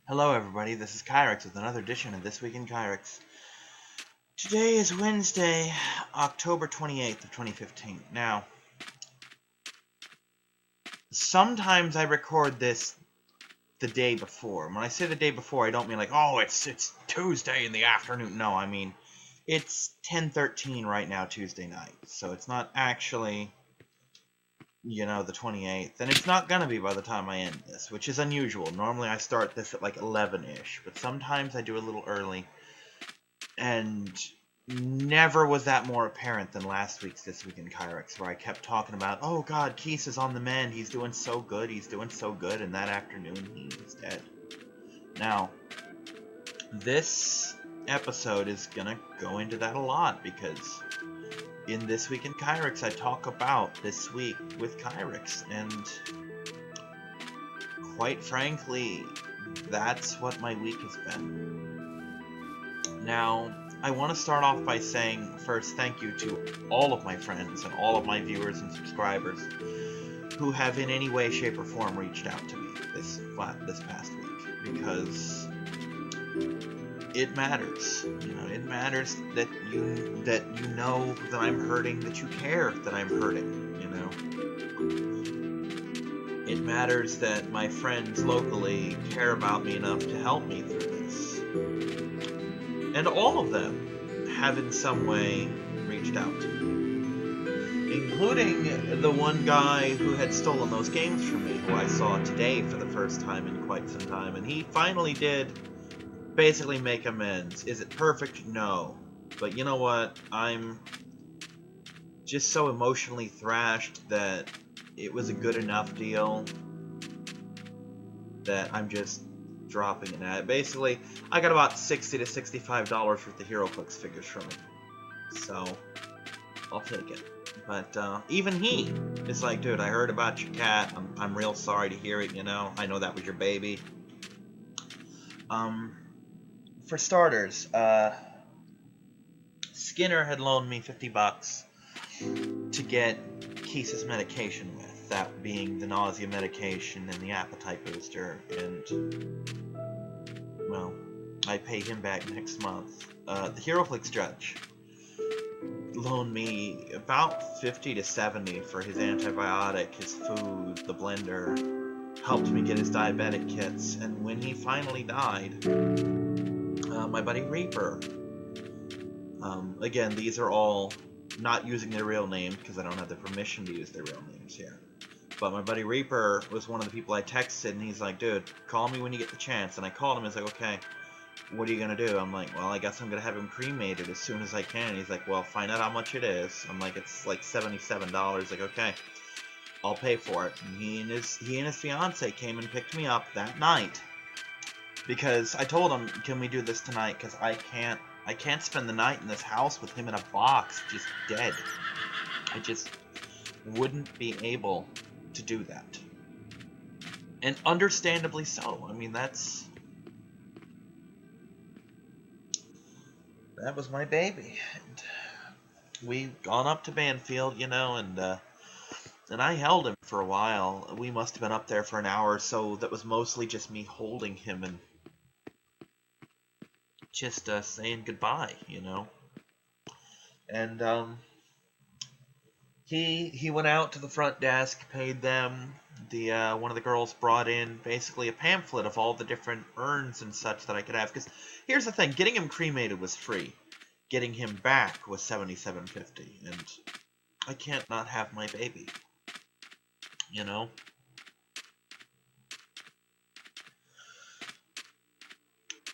Hello everybody, this is Kyrix with another edition of This Week in Kyrix. Today is Wednesday, October 28th of 2015. Now, sometimes I record this the day before. When I say the day before, I don't mean like, oh, it's Tuesday in the afternoon. No, I mean, it's 10:13 right now, Tuesday night. So it's not actually, the 28th. And it's not gonna be by the time I end this, which is unusual. Normally I start this at like 11-ish, but sometimes I do a little early. And never was that more apparent than last week's This Week in Kyrix, where I kept talking about, oh god, Keese is on the mend, he's doing so good, and that afternoon he was dead. Now, this episode is gonna go into that a lot, because in This Week in Kyrix, I talk about this week with Kyrix, and quite frankly, that's what my week has been. Now, I want to start off by saying first thank you to all of my friends and all of my viewers and subscribers who have in any way, shape, or form reached out to me this past week, because it matters. It matters that you know that I'm hurting, that you care that I'm hurting. It matters that my friends locally care about me enough to help me through this. And all of them have in some way reached out to me, including the one guy who had stolen those games from me, who I saw today for the first time in quite some time, and he finally did basically make amends. Is it perfect? No. But you know what? I'm just so emotionally thrashed that it was a good enough deal that I'm just dropping it at. Basically, I got about $60 to $65 worth of HeroClix figures from it. So, I'll take it. But even he is like, dude, I heard about your cat. I'm real sorry to hear it, I know that was your baby. For starters, Skinner had loaned me $50 to get Keese's medication with. That being the nausea medication and the appetite booster, and well, I pay him back next month. The HeroClix judge loaned me about 50 to 70 for his antibiotic, his food, the blender, helped me get his diabetic kits, and when he finally died, my buddy Reaper, again, these are all not using their real names because I don't have the permission to use their real names here. But my buddy Reaper was one of the people I texted, and he's like, dude, call me when you get the chance. And I called him, he's like, okay, what are you going to do? I'm like, well, I guess I'm going to have him cremated as soon as I can. And he's like, well, find out how much it is. I'm like, it's like $77. Like, okay, I'll pay for it. And he and his fiance came and picked me up that night. Because I told him, can we do this tonight? Because I can't spend the night in this house with him in a box, just dead. I just wouldn't be able to do that. And understandably so. I mean, that was my baby. And we've gone up to Banfield, and I held him for a while. We must have been up there for an hour or so. That was mostly just me holding him and just saying goodbye, And he went out to the front desk, paid them. The one of the girls brought in basically a pamphlet of all the different urns and such that I could have. Because here's the thing: getting him cremated was free. Getting him back was $77.50, and I can't not have my baby.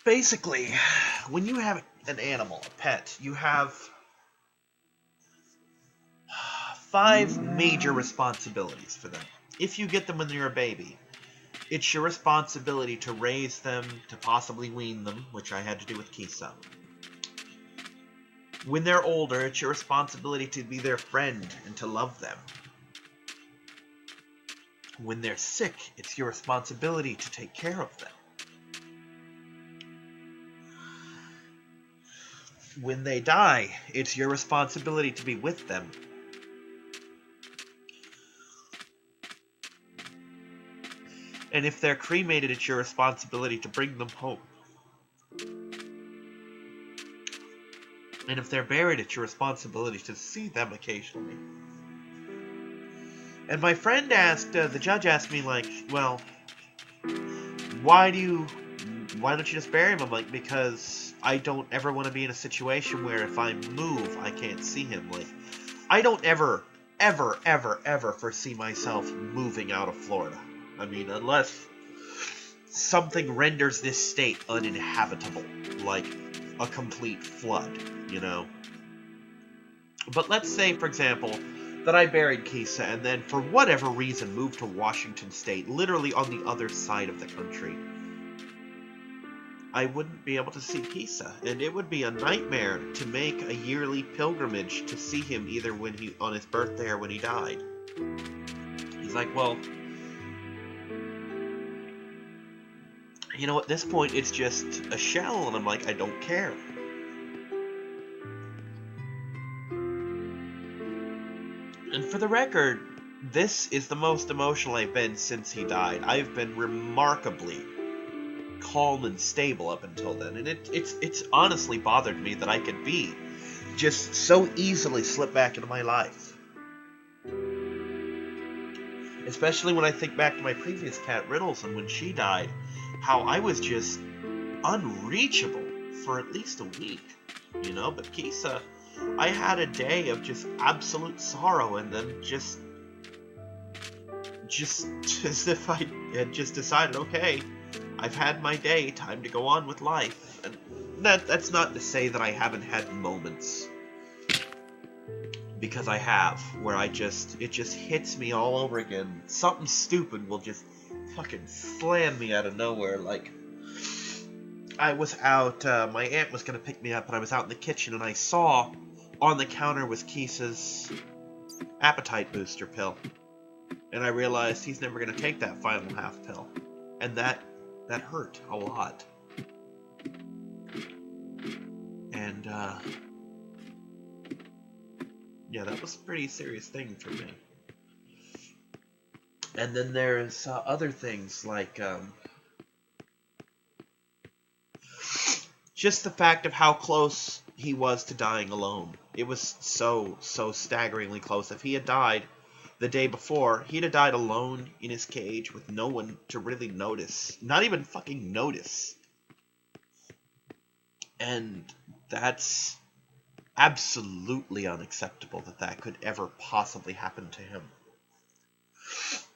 Basically, when you have an animal, a pet, you have 5 major responsibilities for them. If you get them when you're a baby, it's your responsibility to raise them, to possibly wean them, which I had to do with Kisa. When they're older, it's your responsibility to be their friend and to love them. When they're sick, it's your responsibility to take care of them. When they die, it's your responsibility to be with them. And if they're cremated, it's your responsibility to bring them home. And if they're buried, it's your responsibility to see them occasionally. And my friend asked, the judge asked me, like, well, why don't you just bury him? I'm like, because I don't ever want to be in a situation where if I move, I can't see him. Like, I don't ever foresee myself moving out of Florida. I mean, unless something renders this state uninhabitable, like a complete flood, you know? But let's say, for example, that I buried Kisa and then, for whatever reason, moved to Washington State, literally on the other side of the country. I wouldn't be able to see Kisa, and it would be a nightmare to make a yearly pilgrimage to see him either when on his birthday or when he died. He's like, well, you know, at this point, it's just a shell, and I'm like, I don't care. And for the record, this is the most emotional I've been since he died. I've been remarkably calm and stable up until then, and it's honestly bothered me that I could be just so easily slip back into my life. Especially when I think back to my previous cat, Riddles, and when she died, how I was just unreachable for at least a week, you know? But Kisa, I had a day of just absolute sorrow, and then just as if I had just decided, okay, I've had my day, time to go on with life. And that's not to say that I haven't had moments, because I have, where it just hits me all over again. Something stupid will just fucking slam me out of nowhere. Like, I was out, my aunt was gonna pick me up, and I was out in the kitchen, and I saw on the counter was Kisa's appetite booster pill. And I realized he's never gonna take that final half pill. And that hurt a lot. And, yeah, that was a pretty serious thing for me. And then there's other things like, just the fact of how close he was to dying alone. It was so staggeringly close. If he had died the day before, he'd have died alone in his cage with no one to really notice. Not even fucking notice. And that's absolutely unacceptable that could ever possibly happen to him.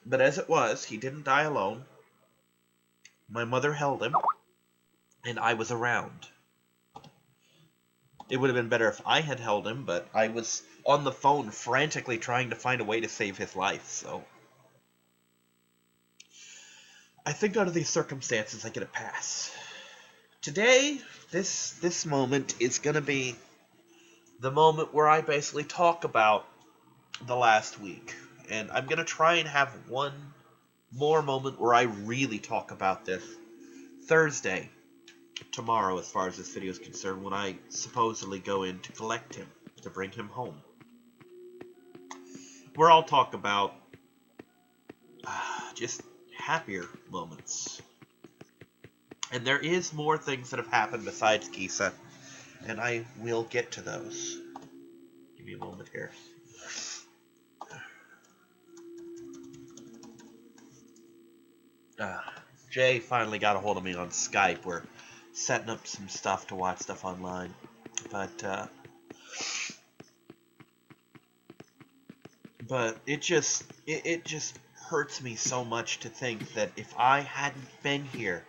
But as it was, he didn't die alone. My mother held him, and I was around. It would have been better if I had held him, but I was on the phone frantically trying to find a way to save his life, so I think under these circumstances I get a pass. Today, this moment is going to be the moment where I basically talk about the last week. And I'm going to try and have one more moment where I really talk about this Thursday, tomorrow as far as this video is concerned, when I supposedly go in to collect him, to bring him home. Where I'll talk about just happier moments. And there is more things that have happened besides Kisa, and I will get to those. Give me a moment here. Jay finally got a hold of me on Skype. We're setting up some stuff to watch stuff online. But it just hurts me so much to think that if I hadn't been here,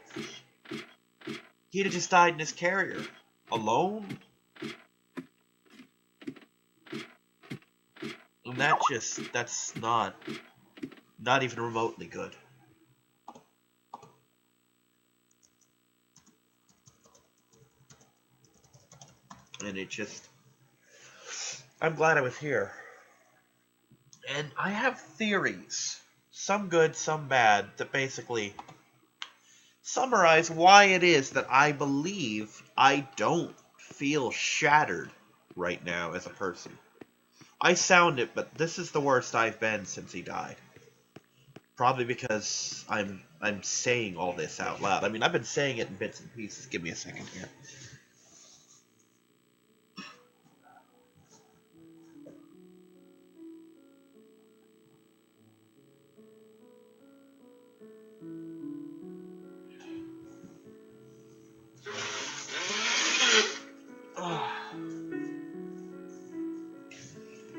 he'd have just died in his carrier. Alone? And that's not even remotely good. And I'm glad I was here. And I have theories, some good, some bad, that basically summarize why it is that I believe I don't feel shattered right now as a person. I sound it, but this is the worst I've been since he died. Probably because I'm saying all this out loud. I mean, I've been saying it in bits and pieces. Give me a second here.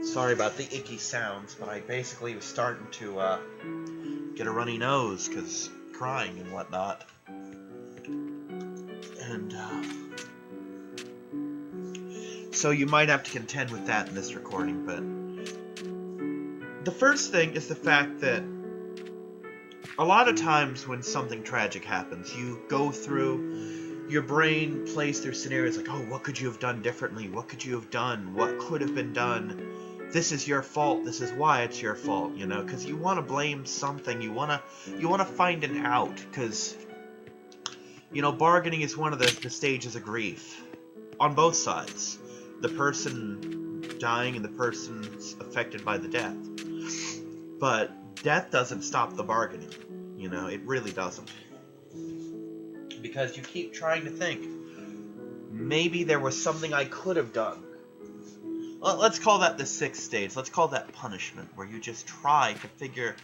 Sorry about the icky sounds, but I basically was starting to get a runny nose because crying and whatnot. And so you might have to contend with that in this recording, but the first thing is the fact that a lot of times when something tragic happens, you go through, your brain plays through scenarios like, oh, what could you have done differently? What could you have done? What could have been done? This is your fault. This is why it's your fault, you know, because you want to blame something. You want to find an out, because, you know, bargaining is one of the stages of grief on both sides. The person dying and the person's affected by the death. But death doesn't stop the bargaining. You know, it really doesn't. Because you keep trying to think, maybe there was something I could have done. Well, let's call that the sixth stage. Let's call that punishment, where you just try to figure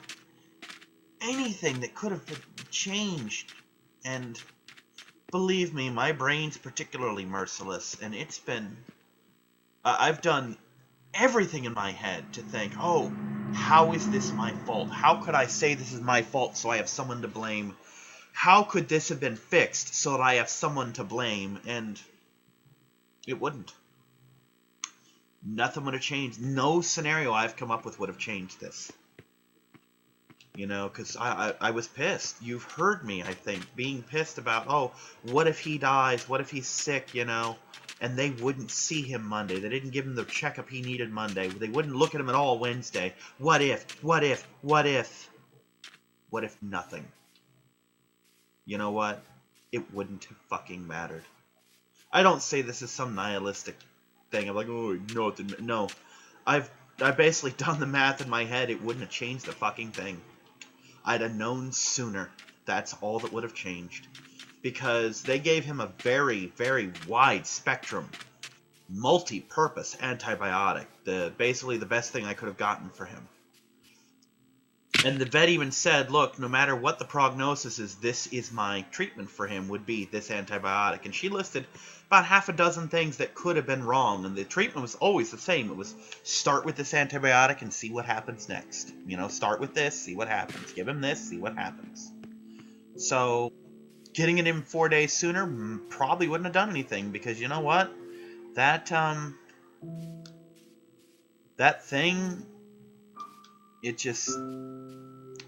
anything that could have been changed. And believe me, my brain's particularly merciless, and it's been... I've done everything in my head to think, oh, how is this my fault? How could I say this is my fault so I have someone to blame? How could this have been fixed so that I have someone to blame? And it wouldn't. Nothing would have changed. No scenario I've come up with would have changed this. You know, because I was pissed. You've heard me, I think, being pissed about, oh, what if he dies? What if he's sick, you know? And they wouldn't see him Monday. They didn't give him the checkup he needed Monday. They wouldn't look at him at all Wednesday. What if? What if? What if? What if nothing? You know what? It wouldn't have fucking mattered. I don't say this as some nihilistic thing. I'm like, oh, no, it didn't. No. I've basically done the math in my head. It wouldn't have changed the fucking thing. I'd have known sooner. That's all that would have changed. Because they gave him a very, very wide spectrum, multi-purpose antibiotic. Basically the best thing I could have gotten for him. And the vet even said, look, no matter what the prognosis is, this is my treatment for him, would be this antibiotic. And she listed about half a dozen things that could have been wrong. And the treatment was always the same. It was start with this antibiotic and see what happens next. You know, start with this, see what happens. Give him this, see what happens. So getting it in 4 days sooner probably wouldn't have done anything. Because you know what? That thing... It just,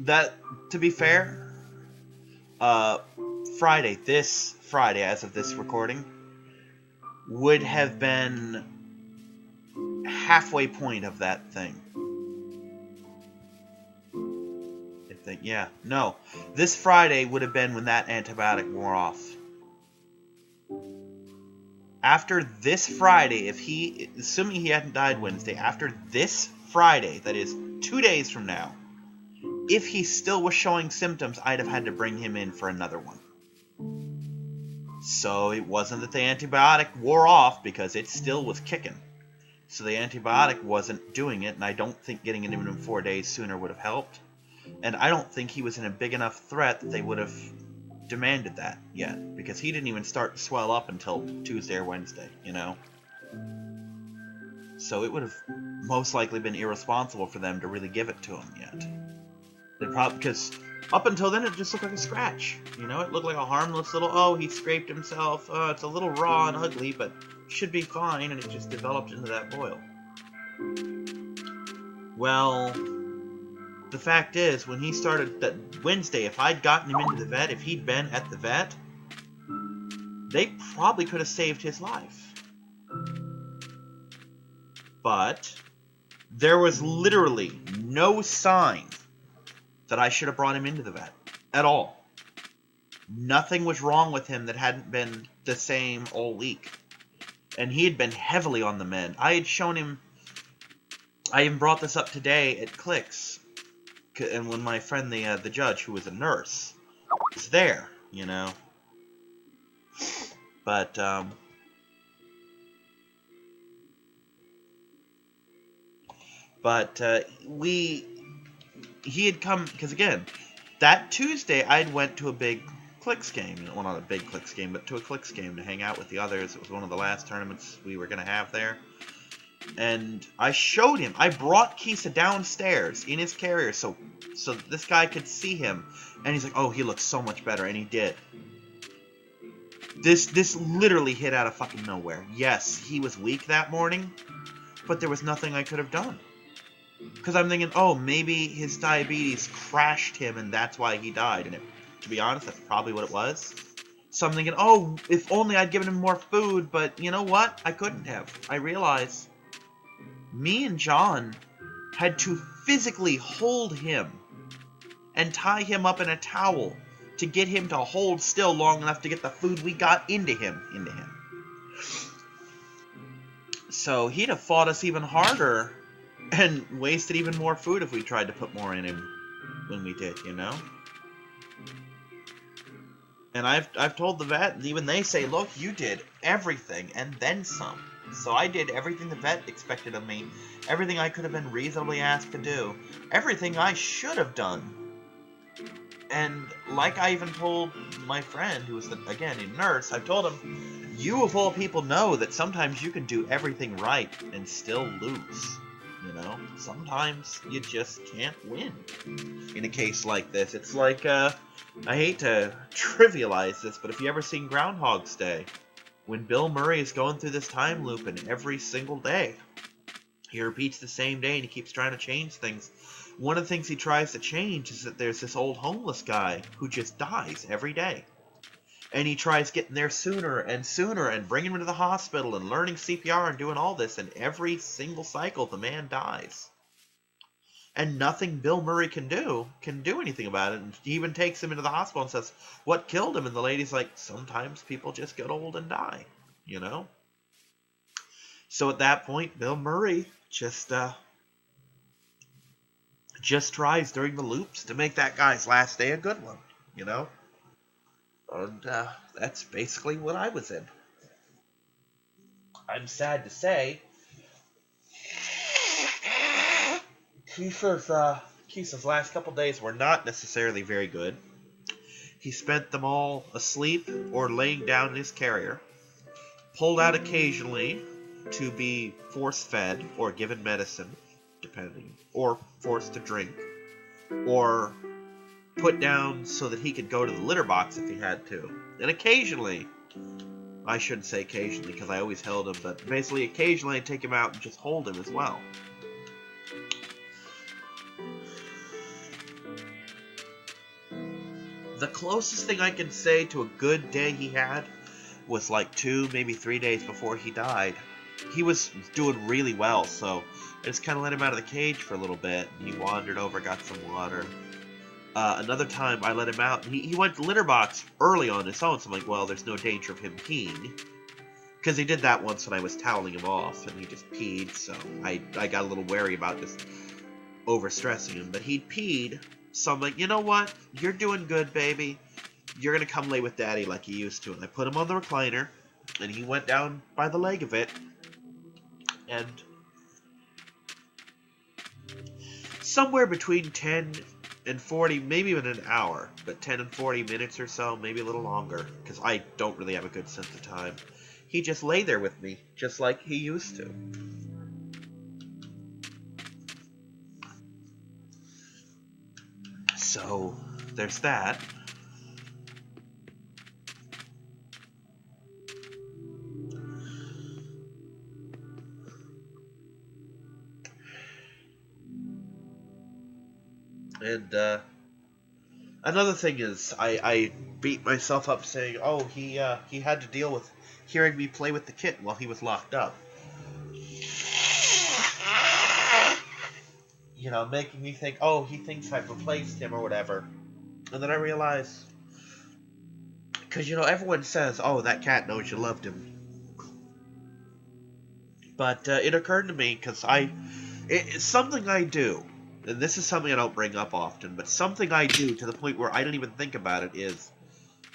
that, to be fair, Friday, this Friday, as of this recording, would have been halfway point of that thing. Yeah, no. This Friday would have been when that antibiotic wore off. After this Friday, assuming he hadn't died Wednesday, after this Friday, that is 2 days from now, if he still was showing symptoms, I'd have had to bring him in for another one. So it wasn't that the antibiotic wore off, because it still was kicking. So the antibiotic wasn't doing it, and I don't think getting it in 4 days sooner would have helped. And I don't think he was in a big enough threat that they would have demanded that yet, because he didn't even start to swell up until Tuesday or Wednesday, you know? So it would have most likely been irresponsible for them to really give it to him yet. They probably, because up until then it just looked like a scratch. You know, it looked like a harmless little, oh, he scraped himself. It's a little raw and ugly, but should be fine. And it just developed into that boil. Well, the fact is, when he started that Wednesday, if I'd gotten him into the vet, if he'd been at the vet, they probably could have saved his life. But there was literally no sign that I should have brought him into the vet at all. Nothing was wrong with him that hadn't been the same all week. And he had been heavily on the mend. I had shown him, I even brought this up today at Kyrix, and when my friend, the judge, who was a nurse, was there, you know. But, he had come, because again, that Tuesday, I'd went to a big Clicks game. Well, not a big Clicks game, but to a Clicks game to hang out with the others. It was one of the last tournaments we were going to have there. And I showed him. I brought Kisa downstairs in his carrier so this guy could see him. And he's like, oh, he looks so much better. And he did. This literally hit out of fucking nowhere. Yes, he was weak that morning, but there was nothing I could have done. Because I'm thinking, oh, maybe his diabetes crashed him and that's why he died. And to be honest, that's probably what it was. So I'm thinking, oh, if only I'd given him more food. But you know what? I couldn't have. I realized me and John had to physically hold him and tie him up in a towel to get him to hold still long enough to get the food we got into him. So he'd have fought us even harder and wasted even more food if we tried to put more in him than we did, you know? And I've told the vet, and even they say, look, you did everything and then some. So I did everything the vet expected of me, everything I could have been reasonably asked to do, everything I should have done. And like I even told my friend, who was, again, a nurse, I told him, you of all people know that sometimes you can do everything right and still lose. You know, sometimes you just can't win. In a case like this, it's like, I hate to trivialize this, but if you ever seen Groundhog's Day, when Bill Murray is going through this time loop and every single day, he repeats the same day and he keeps trying to change things. One of the things he tries to change is that there's this old homeless guy who just dies every day. And he tries getting there sooner and sooner and bringing him to the hospital and learning CPR and doing all this. And every single cycle, the man dies. And nothing Bill Murray can do anything about it. And he even takes him into the hospital and says, what killed him? And the lady's like, sometimes people just get old and die, you know? So at that point, Bill Murray just tries during the loops to make that guy's last day a good one, you know? And that's basically what I was in. I'm sad to say, Kisa's last couple days were not necessarily very good. He spent them all asleep or laying down in his carrier, pulled out occasionally to be force-fed or given medicine, depending, or forced to drink, or put down so that he could go to the litter box if he had to. And occasionally, I shouldn't say occasionally because I always held him, but basically occasionally I'd take him out and just hold him as well. The closest thing I can say to a good day he had was like 2, maybe 3 days before he died. He was doing really well, so I just kind of let him out of the cage for a little bit. He wandered over, got some water. Another time I let him out. He went to litter box early on his own, so I'm like, well, there's no danger of him peeing. Because he did that once when I was toweling him off, and he just peed, so I got a little wary about just overstressing him. But he'd peed, so I'm like, you know what? You're doing good, baby. You're going to come lay with Daddy like you used to. And I put him on the recliner, and he went down by the leg of it, and somewhere between 10 and 40, maybe even an hour, but 10 and 40 minutes or so, maybe a little longer, because I don't really have a good sense of time. He just lay there with me, just like he used to. So, there's that. And, another thing is, I beat myself up saying, oh, he had to deal with hearing me play with the kitten while he was locked up. You know, making me think, oh, he thinks I've replaced him or whatever. And then I realized, because, you know, everyone says, oh, that cat knows you loved him. But it occurred to me, because it's something I do. and this is something I don't bring up often, but something I do to the point where I don't even think about it is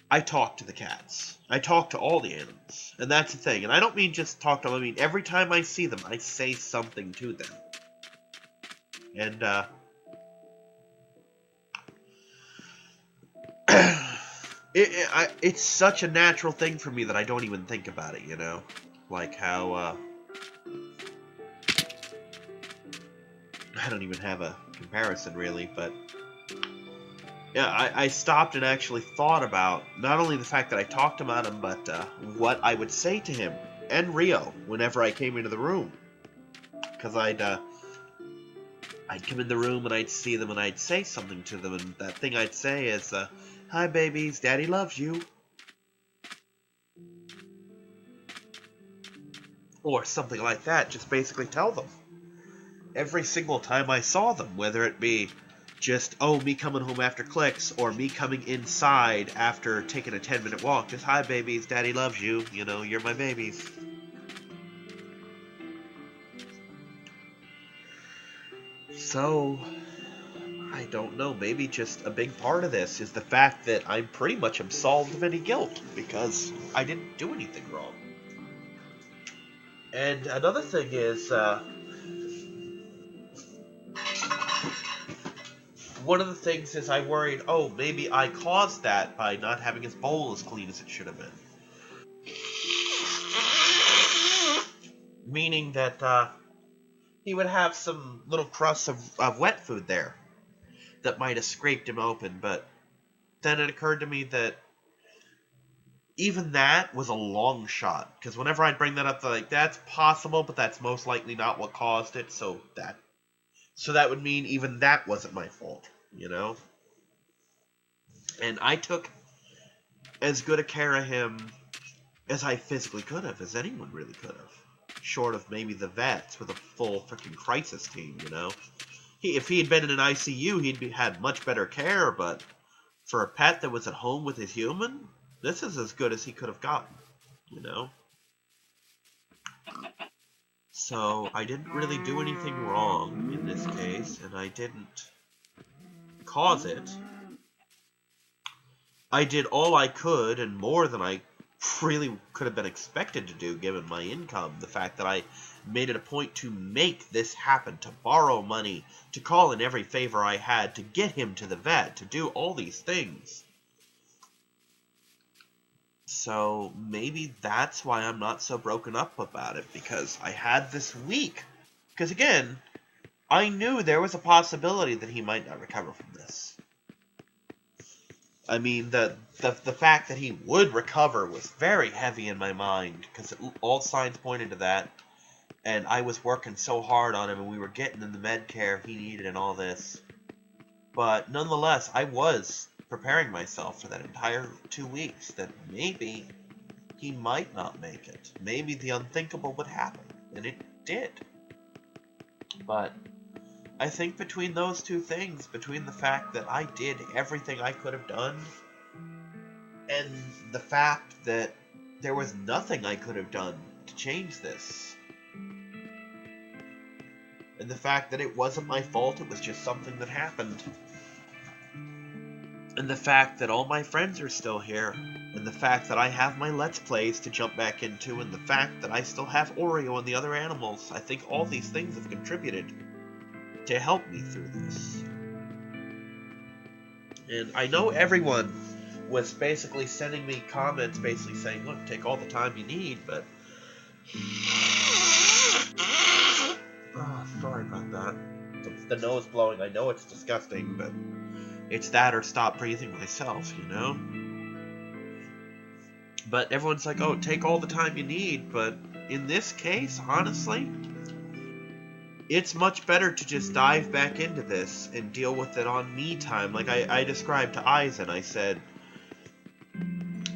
I talk to the cats. I talk to all the animals. And that's the thing. And I don't mean just talk to them. I mean, every time I see them, I say something to them. And, it's such a natural thing for me that I don't even think about it, you know? Like how, I don't even have a comparison, really, but yeah, I stopped and actually thought about not only the fact that I talked about him, but what I would say to him and Rio whenever I came into the room. Because I'd come in the room and I'd see them and I'd say something to them, and that thing I'd say is, "Hi, babies, Daddy loves you." Or something like that, just basically tell them. Every single time I saw them, whether it be just, oh, me coming home after clicks, or me coming inside after taking a 10-minute walk, just, "Hi, babies, Daddy loves you, you know, you're my babies." So, I don't know, maybe just a big part of this is the fact that I'm pretty much absolved of any guilt, because I didn't do anything wrong. And another thing is, one of the things is I worried, oh, maybe I caused that by not having his bowl as clean as it should have been. Meaning that he would have some little crusts of wet food there that might have scraped him open, but then it occurred to me that even that was a long shot, because whenever I'd bring that up, they're like, that's possible, but that's most likely not what caused it, so that would mean even that wasn't my fault, you know? And I took as good a care of him as I physically could have, as anyone really could have. Short of maybe the vets with a full freaking crisis team, you know? If he had been in an ICU, he'd had much better care, but for a pet that was at home with his human, this is as good as he could have gotten, you know? So, I didn't really do anything wrong in this case, and I didn't cause it. I did all I could, and more than I really could have been expected to do given my income. The fact that I made it a point to make this happen, to borrow money, to call in every favor I had, to get him to the vet, to do all these things. So maybe that's why I'm not so broken up about it, because I had this week. Because again, I knew there was a possibility that he might not recover from this. I mean, the fact that he would recover was very heavy in my mind, because all signs pointed to that, and I was working so hard on him, and we were getting him the med care he needed and all this. But nonetheless, I was preparing myself for that entire 2 weeks, that maybe he might not make it. Maybe the unthinkable would happen, and it did. But I think between those two things, between the fact that I did everything I could have done, and the fact that there was nothing I could have done to change this, and the fact that it wasn't my fault, it was just something that happened, and the fact that all my friends are still here, and the fact that I have my Let's Plays to jump back into, and the fact that I still have Oreo and the other animals, I think all these things have contributed to help me through this. And I know everyone was basically sending me comments basically saying, look, take all the time you need, but... Oh, sorry about that. The nose blowing, I know it's disgusting, but it's that or stop breathing myself, you know? But everyone's like, oh, take all the time you need, but in this case, honestly, it's much better to just dive back into this and deal with it on me time. Like I described to Eisen, I said,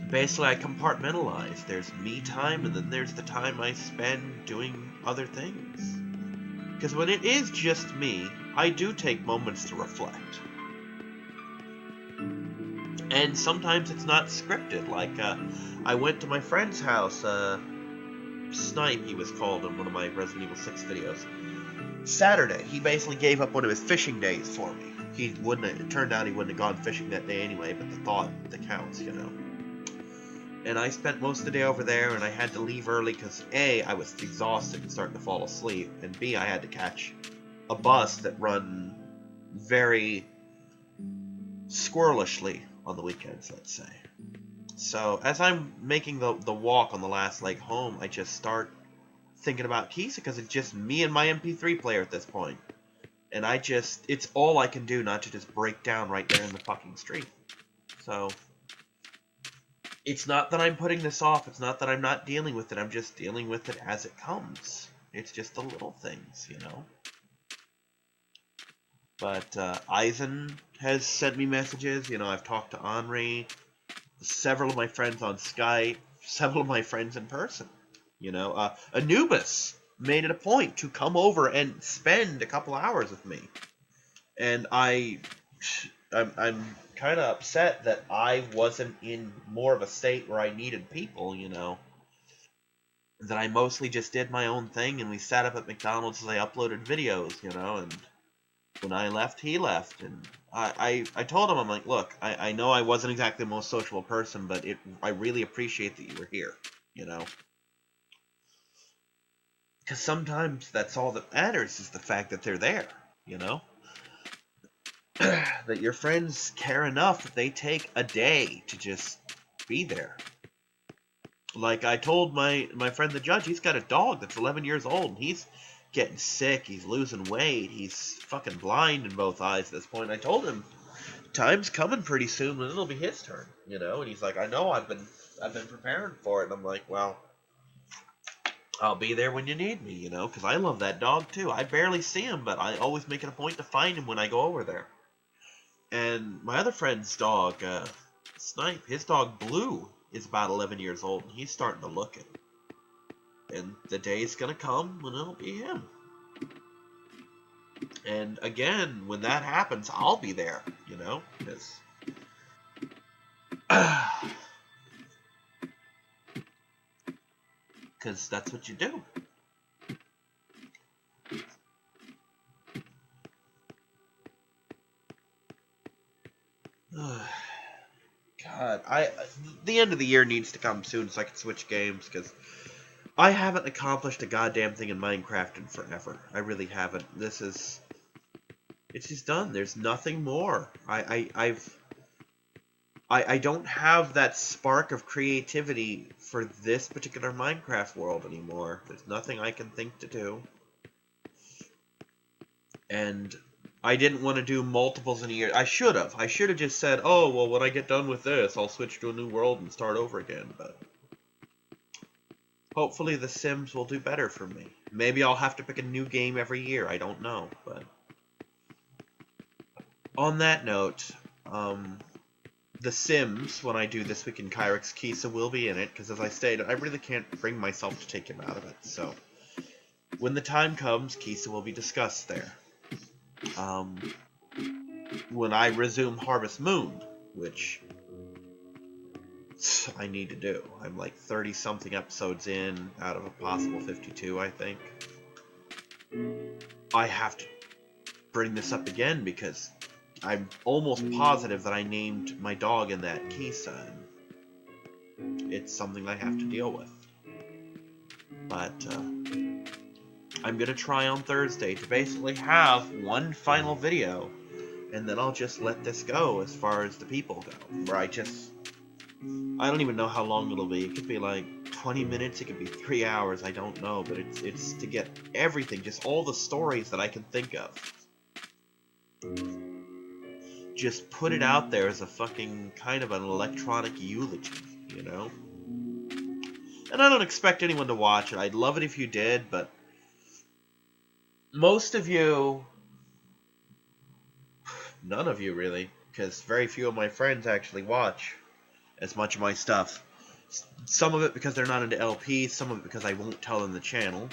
basically I compartmentalize. There's me time, and then there's the time I spend doing other things. Because when it is just me, I do take moments to reflect. And sometimes it's not scripted. Like, I went to my friend's house, Snipe he was called in one of my Resident Evil 6 videos. Saturday, he basically gave up one of his fishing days for me. It turned out he wouldn't have gone fishing that day anyway, but the thought that counts, you know. And I spent most of the day over there, and I had to leave early because A, I was exhausted and starting to fall asleep, and B, I had to catch a bus that run very squirrelishly on the weekends, let's say. So as I'm making the walk on the last leg home, I just start thinking about Kisa because it's just me and my MP3 player at this point. And it's all I can do not to just break down right there in the fucking street. So, it's not that I'm putting this off, it's not that I'm not dealing with it, I'm just dealing with it as it comes. It's just the little things, you know? But, Eisen has sent me messages, you know, I've talked to Henri, several of my friends on Skype, several of my friends in person. You know, Anubis made it a point to come over and spend a couple hours with me. And I'm kind of upset that I wasn't in more of a state where I needed people, you know. That I mostly just did my own thing, and we sat up at McDonald's as I uploaded videos, you know, and when I left, he left. And I told him, I'm like, look, I know I wasn't exactly the most sociable person, but I really appreciate that you were here, you know. Because sometimes that's all that matters is the fact that they're there, you know? That your friends care enough that they take a day to just be there. Like I told my friend the judge, he's got a dog that's 11 years old, and he's getting sick, he's losing weight, he's fucking blind in both eyes at this point. I told him, time's coming pretty soon when it'll be his turn, you know? And he's like, I know, I've been preparing for it. And I'm like, well, I'll be there when you need me, you know, because I love that dog too. I barely see him, but I always make it a point to find him when I go over there. And my other friend's dog, Snipe, his dog Blue is about 11 years old, and he's starting to look it. And the day's gonna come when it'll be him. And again, when that happens, I'll be there, you know, because that's what you do. God, the end of the year needs to come soon so I can switch games, because I haven't accomplished a goddamn thing in Minecraft in forever. I really haven't. It's just done. There's nothing more. I don't have that spark of creativity for this particular Minecraft world anymore. There's nothing I can think to do. And I didn't want to do multiples in a year. I should have. I should have just said, oh, well, when I get done with this, I'll switch to a new world and start over again. But hopefully the Sims will do better for me. Maybe I'll have to pick a new game every year. I don't know. But on that note, The Sims, when I do This Week in Kyrix, Kisa will be in it, because as I stated, I really can't bring myself to take him out of it. So when the time comes, Kisa will be discussed there. When I resume Harvest Moon, which I need to do. I'm like 30-something episodes in out of a possible 52, I think. I have to bring this up again because I'm almost positive that I named my dog in that Kisa, and it's something I have to deal with. But I'm going to try on Thursday to basically have one final video, and then I'll just let this go as far as the people go. Where I don't even know how long it'll be. It could be like 20 minutes, it could be 3 hours, I don't know. But it's to get everything, just all the stories that I can think of. Just put it out there as a fucking kind of an electronic eulogy, you know? And I don't expect anyone to watch it. I'd love it if you did, but most of you, none of you really, because very few of my friends actually watch as much of my stuff. Some of it because they're not into LP, some of it because I won't tell them the channel.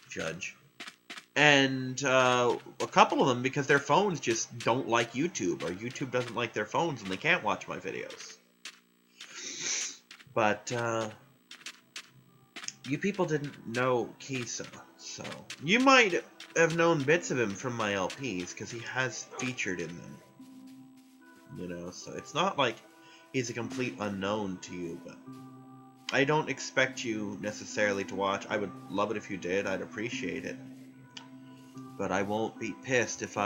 Judge. And a couple of them because their phones just don't like YouTube, or YouTube doesn't like their phones and they can't watch my videos. But you people didn't know Kisa, so you might have known bits of him from my LPs, because he has featured in them. You know, so it's not like he's a complete unknown to you, but I don't expect you necessarily to watch. I would love it if you did. I'd appreciate it. But I won't be pissed if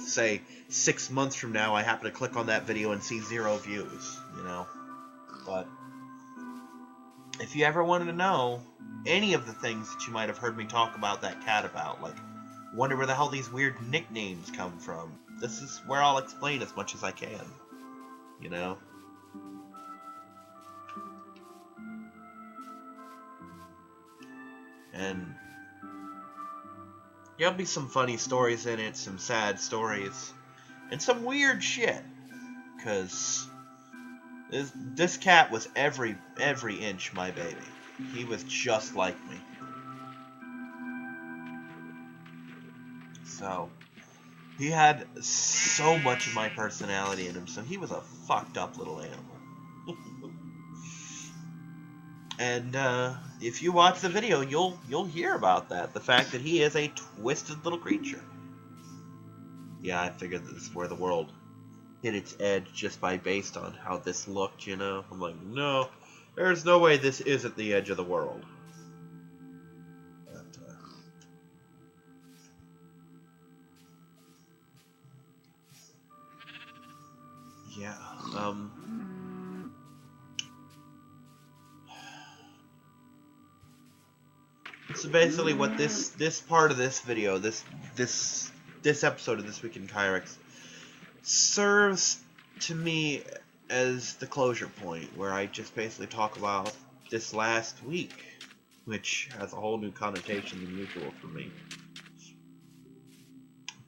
say, 6 months from now I happen to click on that video and see 0 views, you know? But if you ever wanted to know any of the things that you might have heard me talk about that cat about, like, wonder where the hell these weird nicknames come from, this is where I'll explain as much as I can, you know? And there'll be some funny stories in it, some sad stories, and some weird shit. Because this cat was every inch my baby. He was just like me. So, he had so much of my personality in him, so he was a fucked up little animal. And if you watch the video, you'll hear about that. The fact that he is a twisted little creature. Yeah, I figured this is where the world hit its edge just based on how this looked, you know? I'm like, no, there's no way this isn't the edge of the world. But, yeah, so basically what this part of this video, this episode of This Week in Kyrix serves to me as the closure point, where I just basically talk about this last week, which has a whole new connotation than usual for me.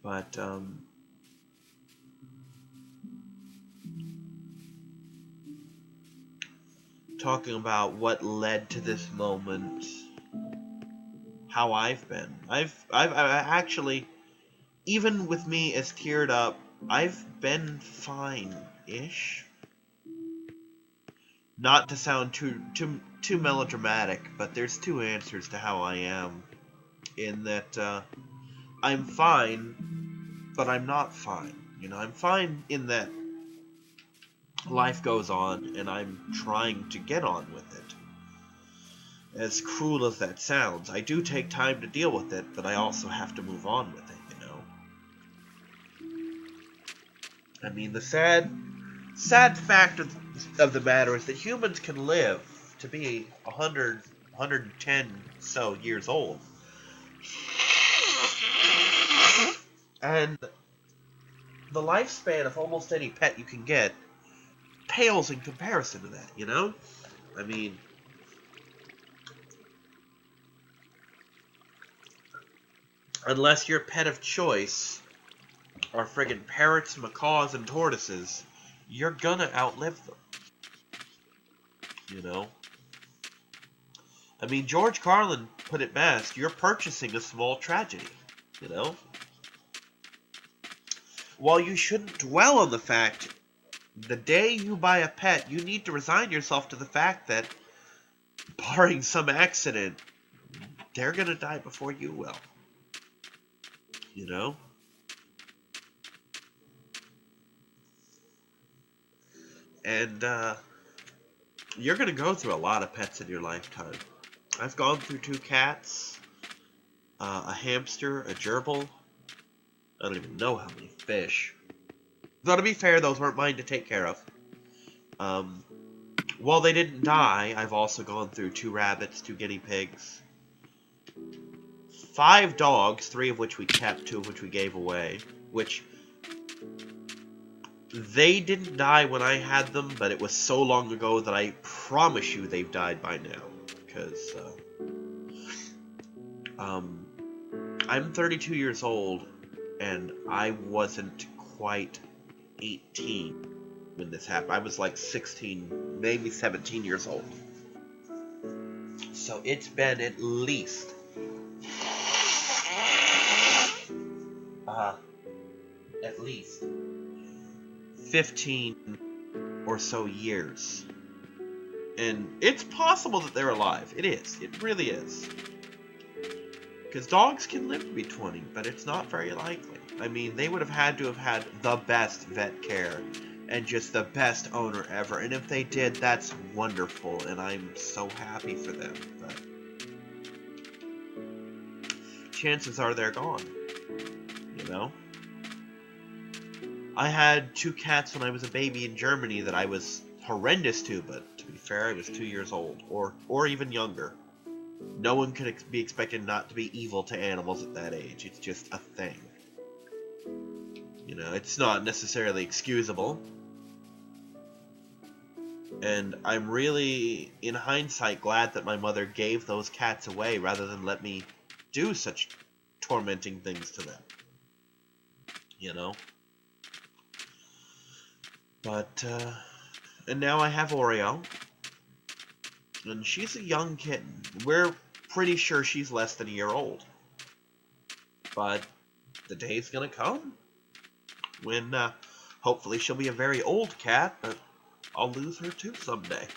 But, talking about what led to this moment, how I've been. I've actually, even with me as teared up, I've been fine-ish. Not to sound too melodramatic, but there's 2 answers to how I am. In that, I'm fine, but I'm not fine. You know, I'm fine in that life goes on, and I'm trying to get on with it. As cruel as that sounds, I do take time to deal with it, but I also have to move on with it, you know? I mean, the sad fact of the matter is that humans can live to be 100, 110 so years old. And the lifespan of almost any pet you can get pales in comparison to that, you know? I mean, unless your pet of choice are friggin' parrots, macaws, and tortoises, you're gonna outlive them. You know? I mean, George Carlin put it best, you're purchasing a small tragedy, you know? While you shouldn't dwell on the fact, the day you buy a pet, you need to resign yourself to the fact that, barring some accident, they're gonna die before you will. You know? And, you're gonna go through a lot of pets in your lifetime. I've gone through 2 cats, a hamster, a gerbil. I don't even know how many fish. Though to be fair, those weren't mine to take care of. While they didn't die, I've also gone through 2 rabbits, 2 guinea pigs, 5 dogs, 3 of which we kept, 2 of which we gave away, which they didn't die when I had them, but it was so long ago that I promise you they've died by now, because, I'm 32 years old, and I wasn't quite 18 when this happened. I was like 16, maybe 17 years old. So it's been at least 15 or so years. And it's possible that they're alive. It is. It really is. Because dogs can live to be 20, but it's not very likely. I mean, they would have had to have had the best vet care and just the best owner ever. And if they did, that's wonderful, and I'm so happy for them. But chances are they're gone, you know? I had 2 cats when I was a baby in Germany that I was horrendous to, but to be fair, I was 2 years old, or even younger. No one could be expected not to be evil to animals at that age. It's just a thing. You know, it's not necessarily excusable. And I'm really, in hindsight, glad that my mother gave those cats away rather than let me do such tormenting things to them. You know? But, and now I have Oreo. And she's a young kitten. We're pretty sure she's less than a year old. But the day's gonna come when, hopefully she'll be a very old cat, but I'll lose her too someday.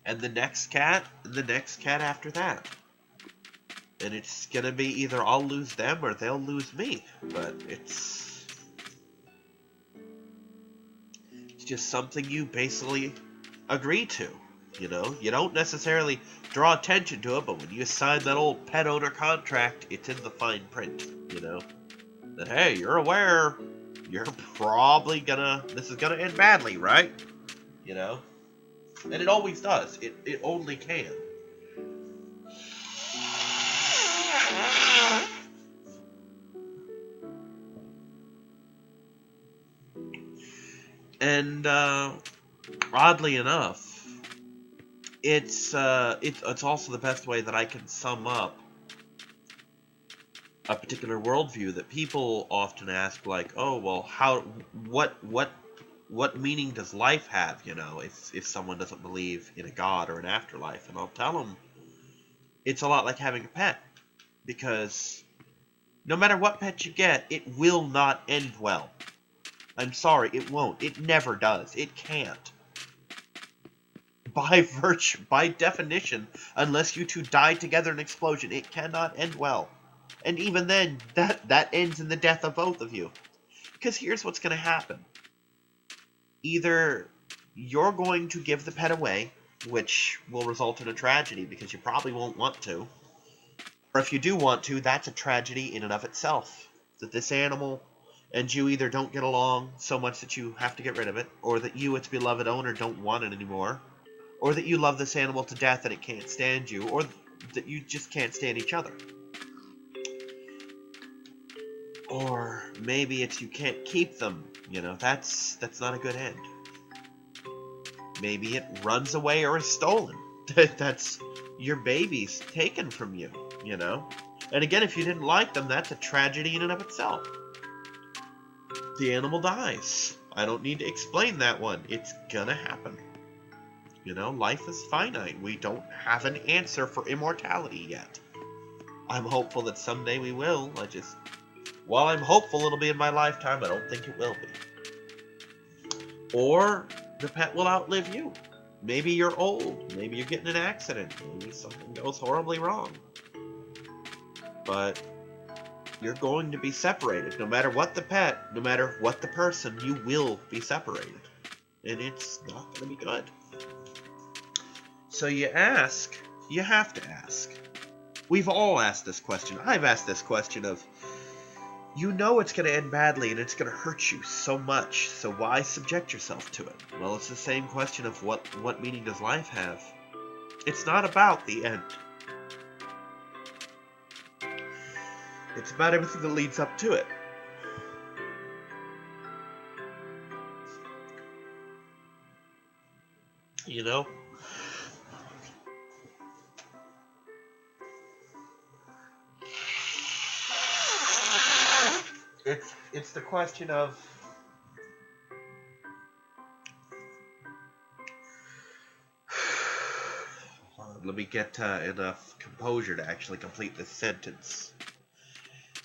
And the next cat after that. And it's gonna be either I'll lose them or they'll lose me. But it's just something you basically agree to, you know? You don't necessarily draw attention to it, but when you sign that old pet owner contract, it's in the fine print, you know? That, hey, you're aware you're probably this is gonna end badly, right? You know? And it always does. It only can. And, oddly enough, it's also the best way that I can sum up a particular worldview that people often ask, like, oh, well, what meaning does life have, you know, if someone doesn't believe in a God or an afterlife? And I'll tell them it's a lot like having a pet, because no matter what pet you get, it will not end well. I'm sorry, it won't. It never does. It can't. By definition, unless you two die together in an explosion, it cannot end well. And even then, that ends in the death of both of you. Because here's what's going to happen. Either you're going to give the pet away, which will result in a tragedy because you probably won't want to. Or if you do want to, that's a tragedy in and of itself. That this animal and you either don't get along so much that you have to get rid of it, or that you, its beloved owner, don't want it anymore, or that you love this animal to death and it can't stand you, or that you just can't stand each other. Or maybe it's you can't keep them, you know, that's not a good end. Maybe it runs away or is stolen. That's your baby's taken from you, you know? And again, if you didn't like them, that's a tragedy in and of itself. The animal dies. I don't need to explain that one. It's gonna happen. You know, life is finite. We don't have an answer for immortality yet. I'm hopeful that someday we will. While I'm hopeful it'll be in my lifetime, I don't think it will be. Or the pet will outlive you. Maybe you're old. Maybe you're getting in an accident. Maybe something goes horribly wrong. But you're going to be separated. No matter what the pet, no matter what the person, you will be separated. And it's not going to be good. So you have to ask. We've all asked this question. I've asked this question of, you know it's going to end badly and it's going to hurt you so much, so why subject yourself to it? Well, it's the same question of what meaning does life have? It's not about the end. It's about everything that leads up to it. You know? It's the question of, let me get enough composure to actually complete this sentence.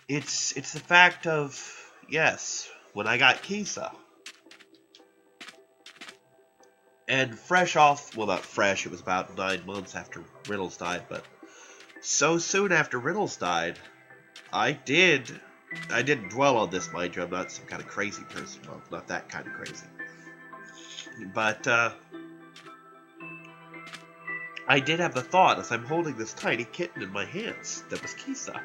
It's the fact of, yes, when I got Kisa, and fresh off, well, not fresh, it was about 9 months after Riddles died, but So soon after Riddles died, I didn't dwell on this, mind you. I'm not some kind of crazy person. Well, not that kind of crazy. But, I did have the thought as I'm holding this tiny kitten in my hands that was Kisa.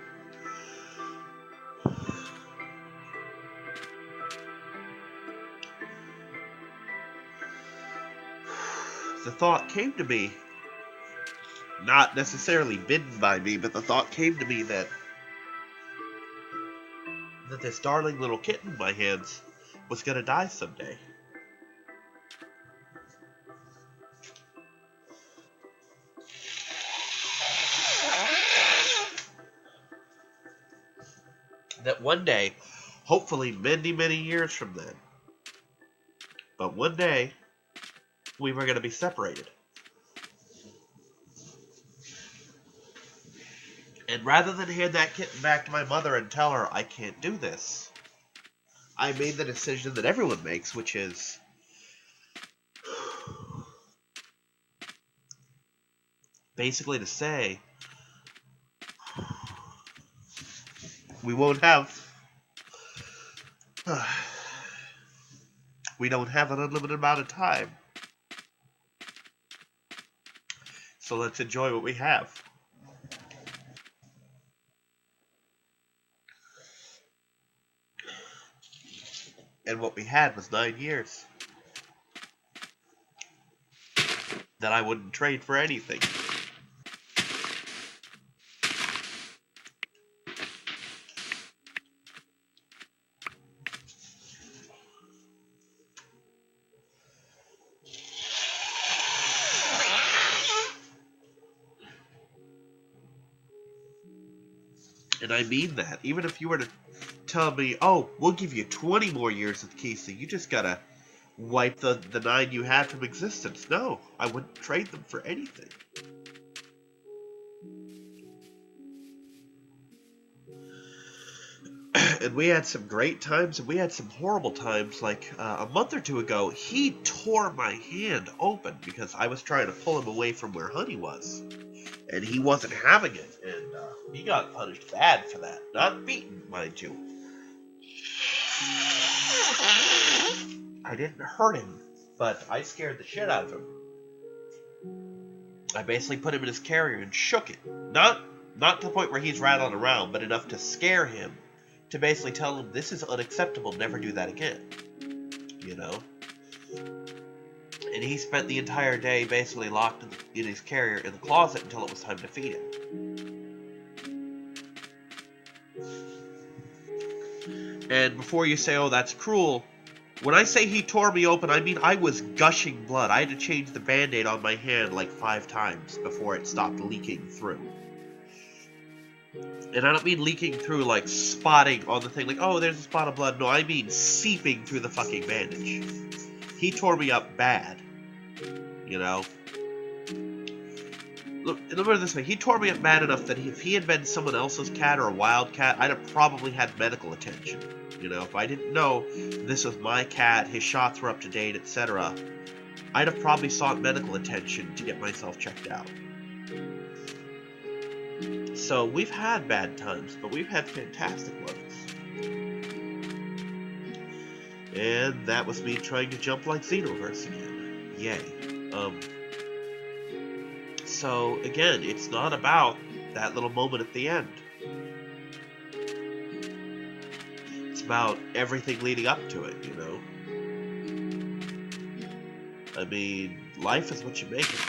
The thought came to me, not necessarily bidden by me, but the thought came to me that this darling little kitten in my hands was going to die someday. That one day, hopefully many, many years from then, but one day, we were going to be separated. And rather than hand that kitten back to my mother and tell her I can't do this, I made the decision that everyone makes, which is basically to say, we won't have, we don't have an unlimited amount of time. So let's enjoy what we have. And what we had was 9 years that I wouldn't trade for anything. And I mean that. Even if you were to tell me, oh, we'll give you 20 more years with Kisa, you just gotta wipe the 9 you had from existence. No, I wouldn't trade them for anything. And we had some great times, and we had some horrible times. Like a month or two ago, he tore my hand open because I was trying to pull him away from where Honey was. And he wasn't having it, and he got punished bad for that. Not beaten, mind you. I didn't hurt him, but I scared the shit out of him. I basically put him in his carrier and shook it. Not to the point where he's rattling around, but enough to scare him. To basically tell him, this is unacceptable, never do that again. You know? And he spent the entire day basically locked in his carrier in the closet until it was time to feed him. And before you say, oh, that's cruel, when I say he tore me open, I mean I was gushing blood. I had to change the Band-Aid on my hand like 5 times before it stopped leaking through. And I don't mean leaking through like spotting on the thing, like, oh, there's a spot of blood. No, I mean seeping through the fucking bandage. He tore me up bad. You know? Look, remember this way, he tore me up bad enough that if he had been someone else's cat or a wild cat, I'd have probably had medical attention. You know, if I didn't know this was my cat, his shots were up to date, etc., I'd have probably sought medical attention to get myself checked out. So we've had bad times, but we've had fantastic ones. And that was me trying to jump like Xenoverse again. Yay. So again, it's not about that little moment at the end. It's about everything leading up to it, you know? I mean, life is what you make it.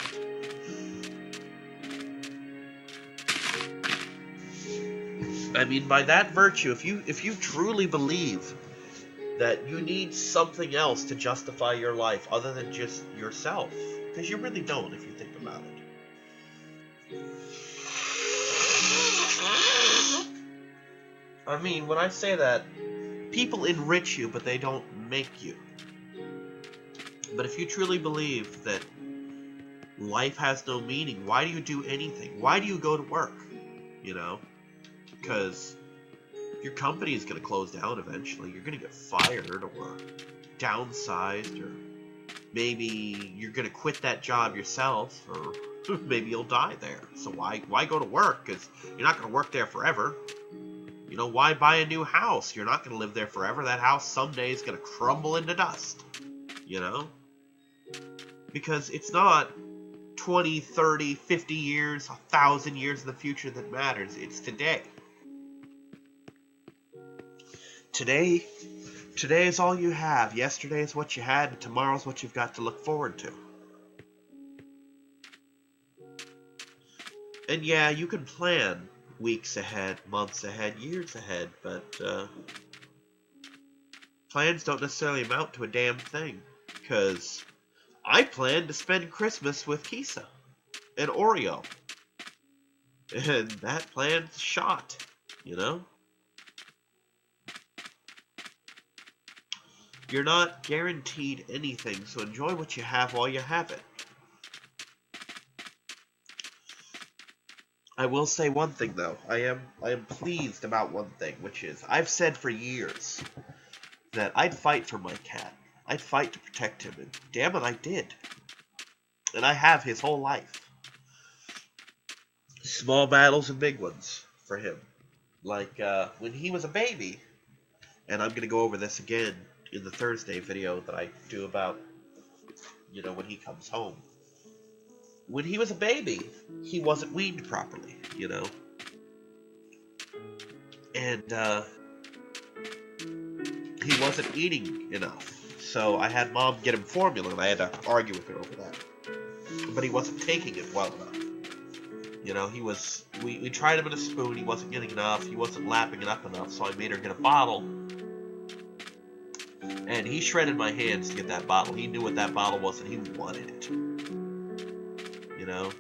I mean, by that virtue, if you truly believe that you need something else to justify your life other than just yourself, because you really don't if you think about it. I mean, when I say that, people enrich you, but they don't make you. But if you truly believe that life has no meaning, why do you do anything? Why do you go to work? You know? Because your company is going to close down eventually. You're going to get fired or downsized, or maybe you're going to quit that job yourself, or Maybe you'll die there. So why go to work? Because you're not going to work there forever. You know, why buy a new house? You're not going to live there forever. That house someday is going to crumble into dust. You know? Because it's not 20, 30, 50 years, 1,000 years in the future that matters. It's today. Today is all you have. Yesterday is what you had, and tomorrow's what you've got to look forward to. And yeah, you can plan weeks ahead, months ahead, years ahead, but plans don't necessarily amount to a damn thing. Because I plan to spend Christmas with Kisa and Oreo. And that plan's shot, you know? You're not guaranteed anything, so enjoy what you have while you have it. I will say one thing though. I am pleased about one thing, which is I've said for years that I'd fight for my cat. I'd fight to protect him, and damn it, I did. And I have his whole life. Small battles and big ones for him. Like when he was a baby, and I'm gonna go over this again in the Thursday video that I do about, you know, when he comes home. When he was a baby, he wasn't weaned properly, you know? And, he wasn't eating enough. So I had Mom get him formula, and I had to argue with her over that. But he wasn't taking it well enough. You know, we tried him in a spoon, he wasn't getting enough, he wasn't lapping it up enough, so I made her get a bottle. And he shredded my hands to get that bottle. He knew what that bottle was, and he wanted it. You know?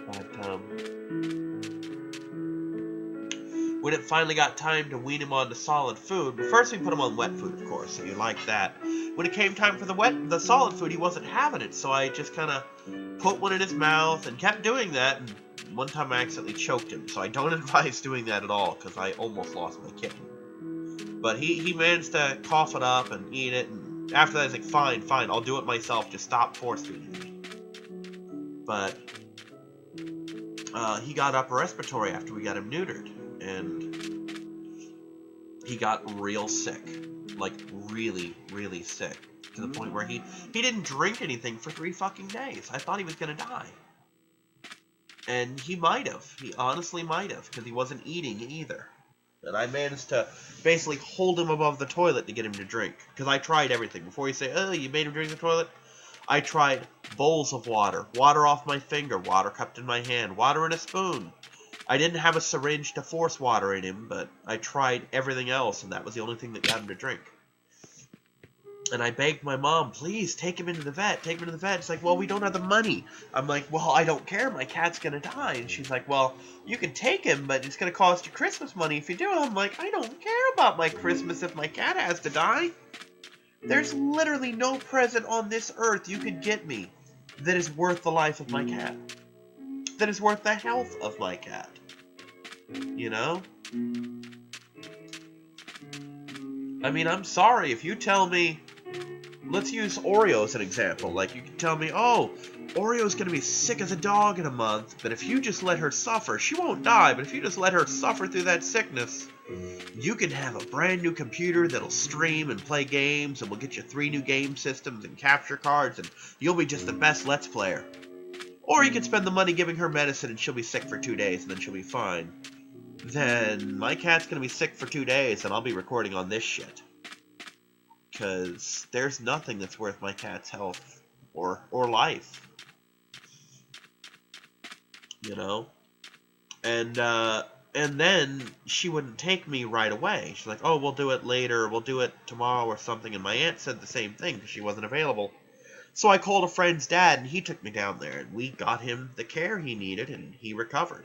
But, when it finally got time to wean him onto solid food, but first we put him on wet food, of course, so you like that. When it came time for the solid food, he wasn't having it, so I just kind of put one in his mouth and kept doing that, and one time I accidentally choked him, so I don't advise doing that at all, because I almost lost my kitten. But he managed to cough it up and eat it, and after that, I was like, fine, I'll do it myself, just stop force-feeding me. But he got upper respiratory after we got him neutered, and he got real sick, like really, really sick, to the point where he didn't drink anything for 3 fucking days. I thought he was gonna die. And he honestly might have, because he wasn't eating either. And I managed to basically hold him above the toilet to get him to drink. Because I tried everything. Before you say, oh, you made him drink the toilet? I tried bowls of water, water off my finger, water cupped in my hand, water in a spoon. I didn't have a syringe to force water in him, but I tried everything else, and that was the only thing that got him to drink. And I begged my mom, please, take him into the vet, take him into the vet. She's like, well, we don't have the money. I'm like, well, I don't care, my cat's gonna die. And she's like, well, you can take him, but it's gonna cost you Christmas money if you do it. I'm like, I don't care about my Christmas if my cat has to die. There's literally no present on this earth you could get me that is worth the life of my cat. That is worth the health of my cat. You know? I mean, I'm sorry, if you tell me, let's use Oreo as an example. Like, you can tell me, oh, Oreo's gonna be sick as a dog in a month, but if you just let her suffer, she won't die, but if you just let her suffer through that sickness, you can have a brand new computer that'll stream and play games, and we'll get you 3 new game systems and capture cards, and you'll be just the best Let's Player. Or you can spend the money giving her medicine, and she'll be sick for 2 days, and then she'll be fine. Then my cat's gonna be sick for 2 days, and I'll be recording on this shit. Because there's nothing that's worth my cat's health or life. You know? And then she wouldn't take me right away. She's like, oh, we'll do it later, we'll do it tomorrow or something. And my aunt said the same thing because she wasn't available. So I called a friend's dad, and he took me down there, and we got him the care he needed, and he recovered.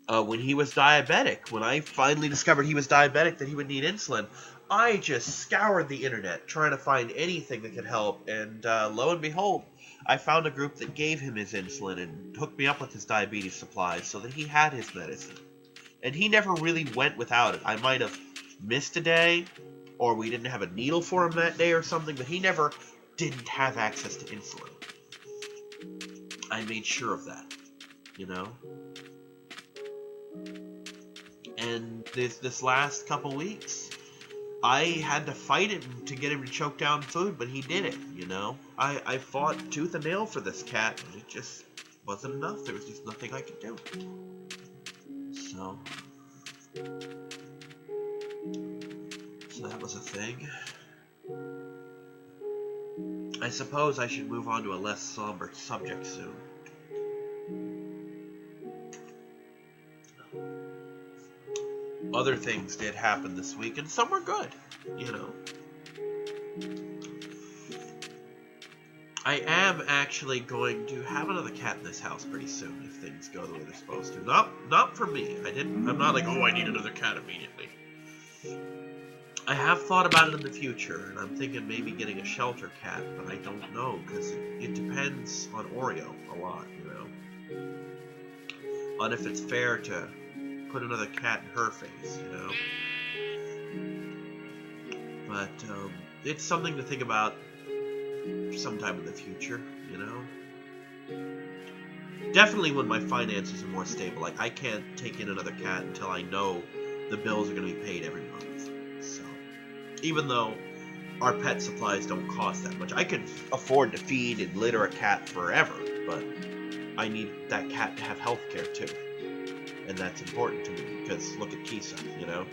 When he was diabetic, when I finally discovered he was diabetic, that he would need insulin, I just scoured the internet trying to find anything that could help, and lo and behold, I found a group that gave him his insulin and hooked me up with his diabetes supplies so that he had his medicine. And he never really went without it. I might have missed a day, or we didn't have a needle for him that day or something, but he never didn't have access to insulin. I made sure of that, you know? And this last couple weeks, I had to fight him to get him to choke down food, but he did it, you know? I fought tooth and nail for this cat, and it just wasn't enough. There was just nothing I could do. So that was a thing. I suppose I should move on to a less somber subject soon. Other things did happen this week, and some were good, you know. I am actually going to have another cat in this house pretty soon if things go the way they're supposed to. Not for me. I'm not like, oh, I need another cat immediately. I have thought about it in the future, and I'm thinking maybe getting a shelter cat, but I don't know, because it depends on Oreo a lot, you know? On if it's fair to put another cat in her face, you know? But, it's something to think about sometime in the future, you know? Definitely when my finances are more stable. Like, I can't take in another cat until I know the bills are going to be paid every month. So, even though our pet supplies don't cost that much, I could afford to feed and litter a cat forever, but I need that cat to have health care too. And that's important to me, because look at Kisa, you know?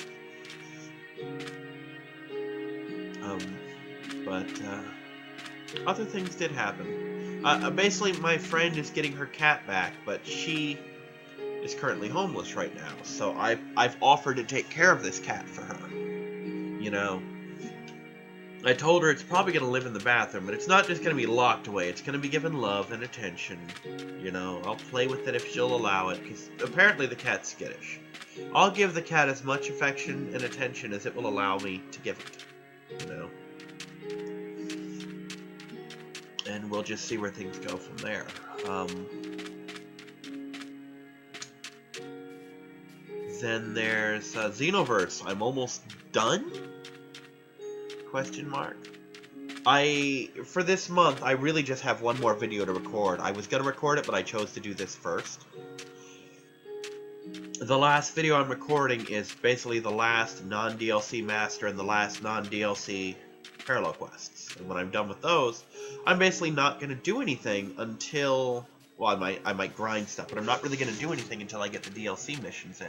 Other things did happen. Basically, my friend is getting her cat back, but she is currently homeless right now, so I've offered to take care of this cat for her. You know, I told her it's probably going to live in the bathroom, but it's not just going to be locked away. It's going to be given love and attention. You know, I'll play with it if she'll allow it, because apparently the cat's skittish. I'll give the cat as much affection and attention as it will allow me to give it, you know. And we'll just see where things go from there. Then there's Xenoverse. I'm almost done? Question mark. For this month, I really just have one more video to record. I was going to record it, but I chose to do this first. The last video I'm recording is basically the last non-DLC Master and the last non-DLC Parallel Quests. And when I'm done with those, I'm basically not going to do anything until... Well, I might grind stuff, but I'm not really going to do anything until I get the DLC missions in.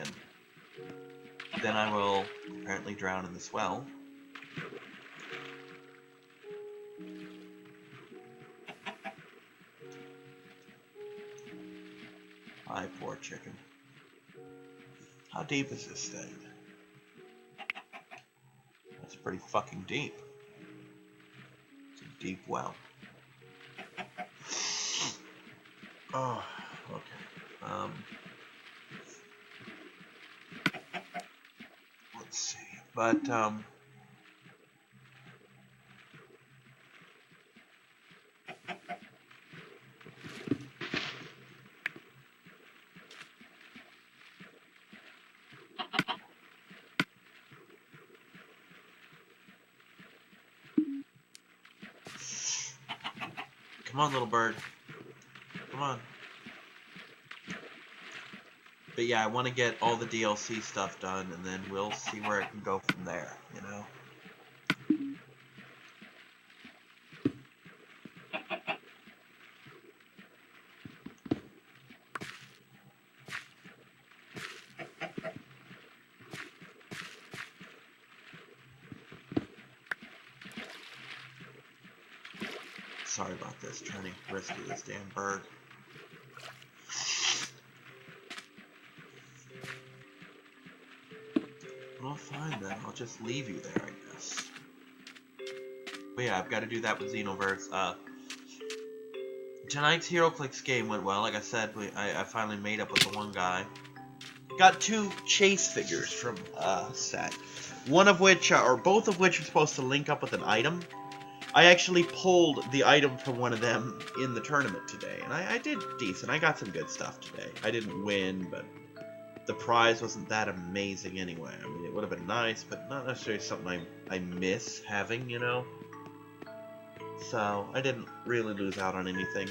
Then I will apparently drown in this well. Hi, poor chicken. How deep is this thing? That's pretty fucking deep. It's a deep well. Oh, okay. Let's see. But, come on, little bird. Come on. But yeah, I want to get all the DLC stuff done, and then we'll see where it can go from there, you know? Sorry about this, trying to rescue this damn bird. Well, fine then. I'll just leave you there, I guess. But yeah, I've got to do that with Xenoverse. Tonight's HeroClix game went well. Like I said, I finally made up with the one guy. Got 2 chase figures from set. One of which, or both of which, are supposed to link up with an item. I actually pulled the item from one of them in the tournament today, and I did decent. I got some good stuff today. I didn't win, but the prize wasn't that amazing anyway. I mean, it would have been nice, but not necessarily something I miss having, you know? So, I didn't really lose out on anything.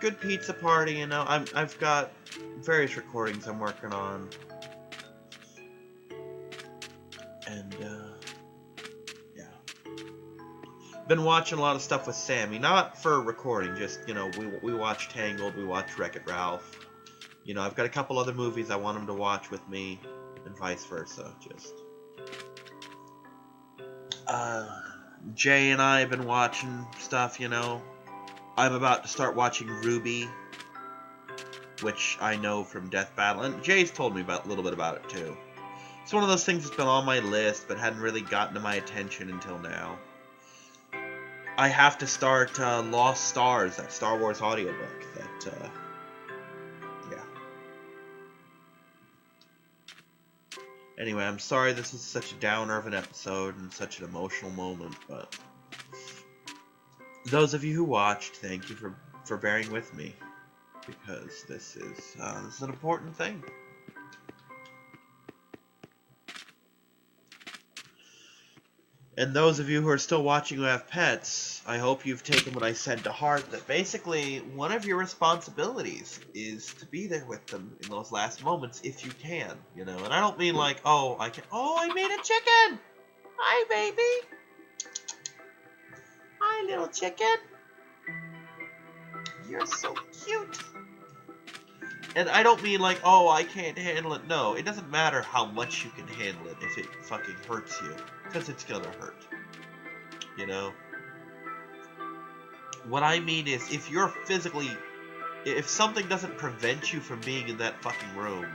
good pizza party, you know. I've got various recordings I'm working on. And, yeah. Been watching a lot of stuff with Sammy, not for recording, just, you know, we watch Tangled, we watch Wreck-It Ralph. You know, I've got a couple other movies I want him to watch with me, and vice versa, just... Jay and I have been watching stuff, you know. I'm about to start watching Ruby, which I know from Death Battle, and Jay's told me a little bit about it, too. It's one of those things that's been on my list, but hadn't really gotten to my attention until now. I have to start Lost Stars, that Star Wars audiobook. That, yeah. Anyway, I'm sorry this was such a downer of an episode and such an emotional moment, but those of you who watched, thank you for bearing with me, because this is an important thing. And those of you who are still watching who have pets, I hope you've taken what I said to heart, that basically one of your responsibilities is to be there with them in those last moments if you can, you know. And I don't mean like, oh, I made a chicken! Hi, baby! Hi, little chicken! You're so cute! And I don't mean like, oh, I can't handle it. No, it doesn't matter how much you can handle it if it fucking hurts you. Because it's gonna hurt. You know? What I mean is, if something doesn't prevent you from being in that fucking room,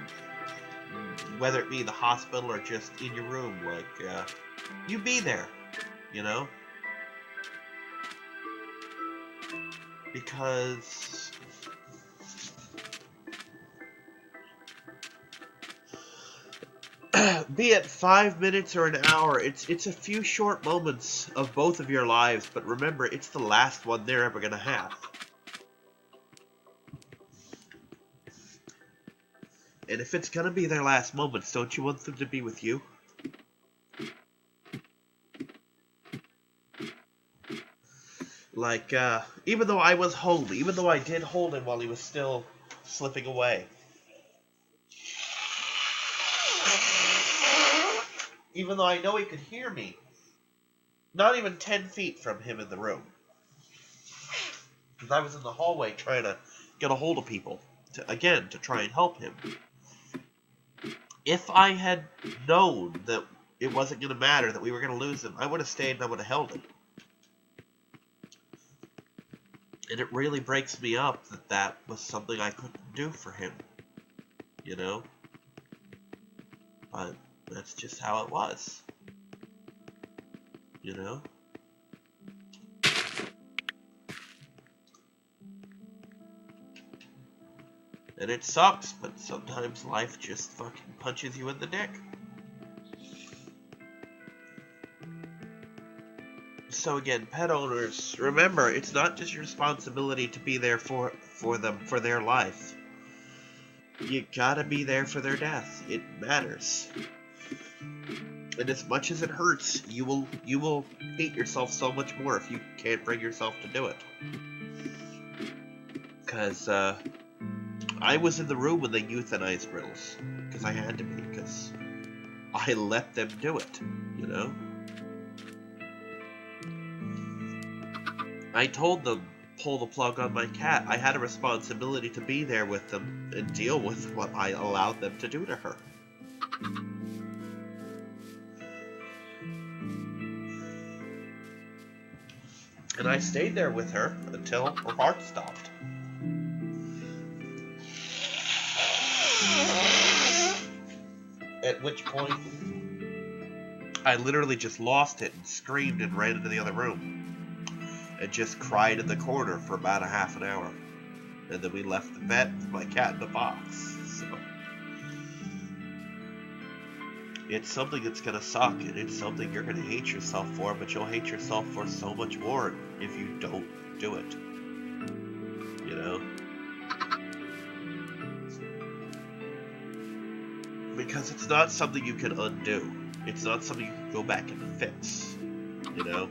whether it be the hospital or just in your room, like, you be there. You know? Because... be it 5 minutes or an hour, it's a few short moments of both of your lives, but remember, it's the last one they're ever gonna have. And if it's gonna be their last moments, don't you want them to be with you? Like, even though I was home, even though I did hold him while he was still slipping away, even though I know he could hear me, not even 10 feet from him in the room. Because I was in the hallway trying to get a hold of people, to try and help him. If I had known that it wasn't going to matter, that we were going to lose him, I would have stayed and I would have held him. And it really breaks me up that that was something I couldn't do for him. You know? But that's just how it was. You know? And it sucks, but sometimes life just fucking punches you in the dick. So again, pet owners, remember, it's not just your responsibility to be there for them, for their life. You gotta be there for their death. It matters. And as much as it hurts, you will hate yourself so much more if you can't bring yourself to do it. Because, I was in the room when they euthanized Riddles. Because I had to be, because I let them do it, you know? I told them, pull the plug on my cat. I had a responsibility to be there with them and deal with what I allowed them to do to her. And I stayed there with her until her heart stopped. At which point, I literally just lost it and screamed and ran into the other room. And just cried in the corner for about a half an hour. And then we left the vet with my cat in the box. So it's something that's gonna suck, and it's something you're gonna hate yourself for, but you'll hate yourself for so much more if you don't do it. You know? Because it's not something you can undo. It's not something you can go back and fix. You know?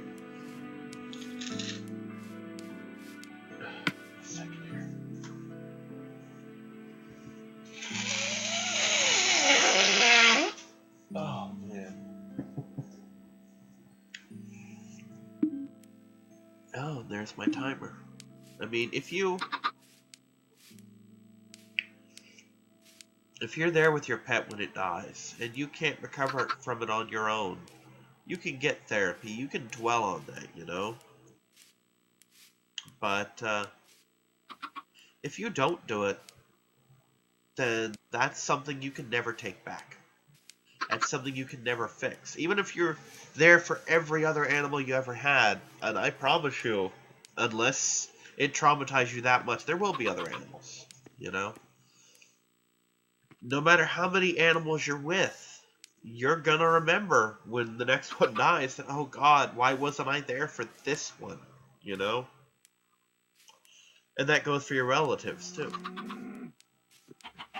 A second here. Oh, there's my timer. I mean, if you're there with your pet when it dies, and you can't recover from it on your own, you can get therapy, you can dwell on that, you know? But, if you don't do it, then that's something you can never take back. That's something you can never fix. Even if you're there for every other animal you ever had, and I promise you, unless it traumatized you that much, there will be other animals, you know? No matter how many animals you're with, you're gonna remember when the next one dies that, oh God, why wasn't I there for this one, you know? And that goes for your relatives, too.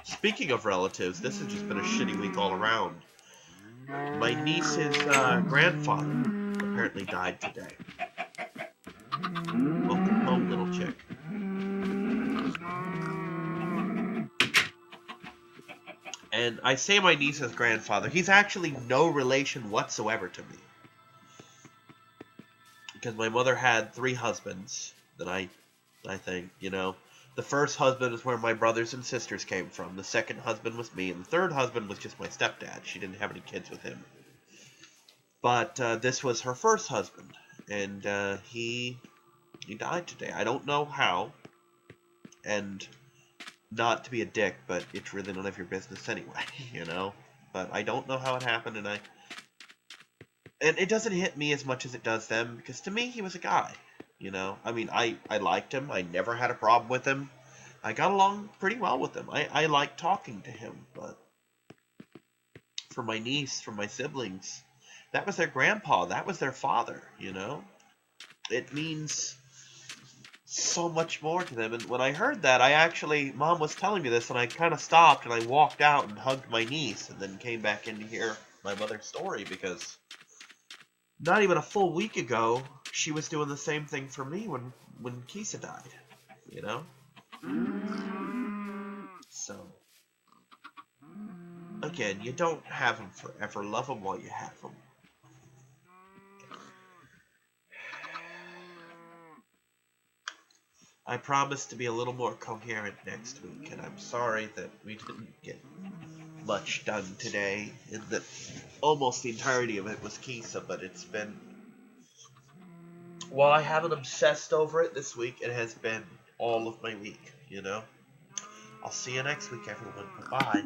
Speaking of relatives, this has just been a shitty week all around. My niece's grandfather apparently died today. Welcome home, little chick. And I say my niece's grandfather. He's actually no relation whatsoever to me. Because my mother had 3 husbands that I think, you know. The first husband is where my brothers and sisters came from. The second husband was me. And the third husband was just my stepdad. She didn't have any kids with him. But this was her first husband. And he died today. I don't know how. And not to be a dick, but it's really none of your business anyway, you know? But I don't know how it happened, and it doesn't hit me as much as it does them, because to me, he was a guy, you know? I mean, I liked him. I never had a problem with him. I got along pretty well with him. I liked talking to him, but for my niece, for my siblings, that was their grandpa. That was their father, you know? It means so much more to them. And when I heard that, Mom was telling me this, and I kind of stopped, and I walked out and hugged my niece, and then came back in to hear my mother's story, because not even a full week ago, she was doing the same thing for me when Kisa died, you know? So, again, you don't have them forever. Love them while you have them. I promise to be a little more coherent next week, and I'm sorry that we didn't get much done today, and that almost the entirety of it was Kisa, but it's been... While I haven't obsessed over it this week, it has been all of my week, you know? I'll see you next week, everyone. Bye-bye.